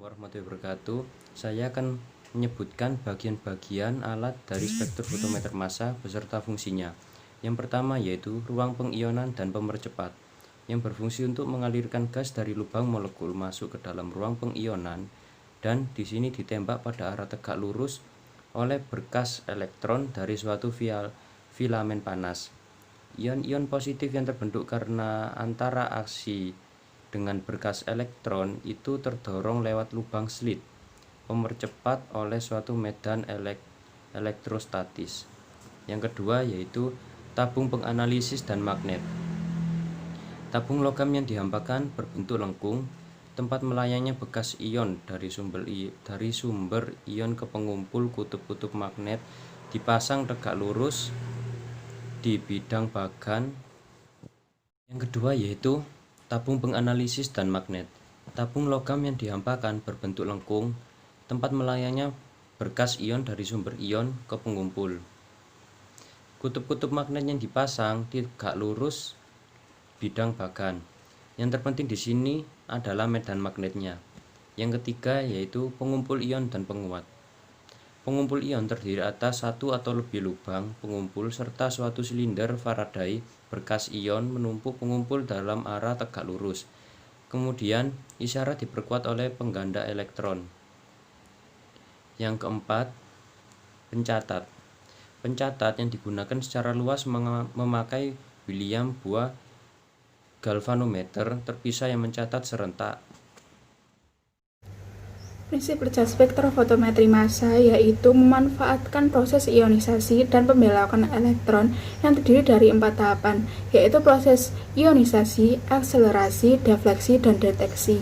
warahmatullahi wabarakatuh. Saya akan menyebutkan bagian-bagian alat dari spektrofotometer massa beserta fungsinya. Yang pertama yaitu ruang pengionan dan pemercepat, yang berfungsi untuk mengalirkan gas dari lubang molekul masuk ke dalam ruang pengionan dan di sini ditembak pada arah tegak lurus oleh berkas elektron dari suatu filamen panas. Ion-ion positif yang terbentuk karena antara aksi dengan berkas elektron itu terdorong lewat lubang slit pemercepat oleh suatu medan elektrostatis. Yang kedua yaitu tabung penganalisis dan magnet. Tabung logam yang dihampakan berbentuk lengkung, tempat melayangnya bekas ion dari sumber ion ke pengumpul kutub-kutub magnet dipasang tegak lurus di bidang bagan. Yang kedua yaitu tabung penganalisis dan magnet. Tabung logam yang dihampakan berbentuk lengkung, tempat melayangnya berkas ion dari sumber ion ke pengumpul. Kutub-kutub magnet yang dipasang tegak lurus bidang bagan. Yang terpenting di sini adalah medan magnetnya. Yang ketiga yaitu pengumpul ion dan penguat. Pengumpul ion terdiri atas satu atau lebih lubang pengumpul serta suatu silinder Faraday berkas ion menumpuk pengumpul dalam arah tegak lurus. Kemudian isyarat diperkuat oleh pengganda elektron. Yang keempat, pencatat. Pencatat yang digunakan secara luas memakai William buah galvanometer terpisah yang mencatat serentak. Prinsip kerja spektrofotometri massa yaitu memanfaatkan proses ionisasi dan pembelokan elektron yang terdiri dari 4 tahapan, yaitu proses ionisasi, akselerasi, defleksi, dan deteksi.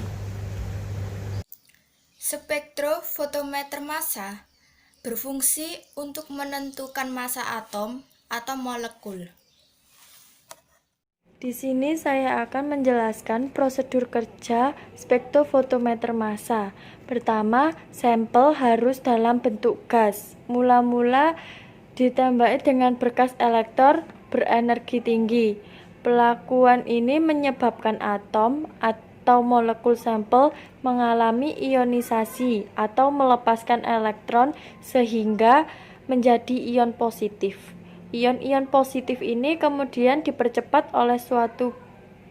Spektrofotometer massa berfungsi untuk menentukan massa atom atau molekul. Di sini saya akan menjelaskan prosedur kerja spektrofotometer massa. Pertama, sampel harus dalam bentuk gas. Mula-mula ditembaki dengan berkas elektron berenergi tinggi. Pelakuan ini menyebabkan atom atau molekul sampel mengalami ionisasi atau melepaskan elektron sehingga menjadi ion positif. Ion-ion positif ini kemudian dipercepat oleh suatu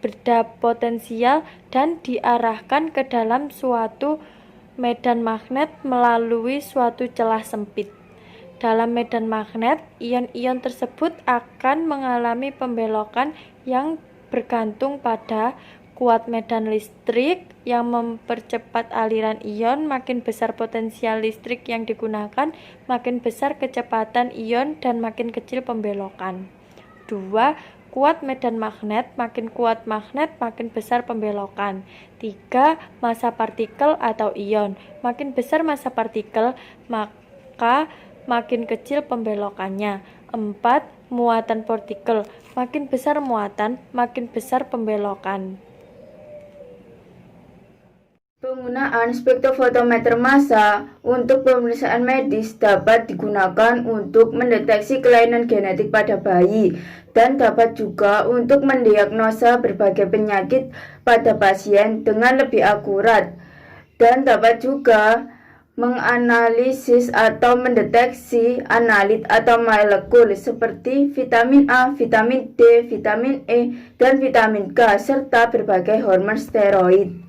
benda potensial dan diarahkan ke dalam suatu medan magnet melalui suatu celah sempit. Dalam medan magnet, ion-ion tersebut akan mengalami pembelokan yang bergantung pada kuat medan listrik yang mempercepat aliran ion. Makin besar potensial listrik yang digunakan, makin besar kecepatan ion dan makin kecil pembelokan. 2. Kuat medan magnet, makin kuat magnet, makin besar pembelokan. 3. Massa partikel atau ion, makin besar massa partikel, maka makin kecil pembelokannya. 4. Muatan partikel, makin besar muatan, makin besar pembelokan. Penggunaan spektrofotometer massa untuk pemeriksaan medis dapat digunakan untuk mendeteksi kelainan genetik pada bayi dan dapat juga untuk mendiagnosa berbagai penyakit pada pasien dengan lebih akurat, dan dapat juga menganalisis atau mendeteksi analit atau molekul seperti vitamin A, vitamin D, vitamin E, dan vitamin K, serta berbagai hormon steroid.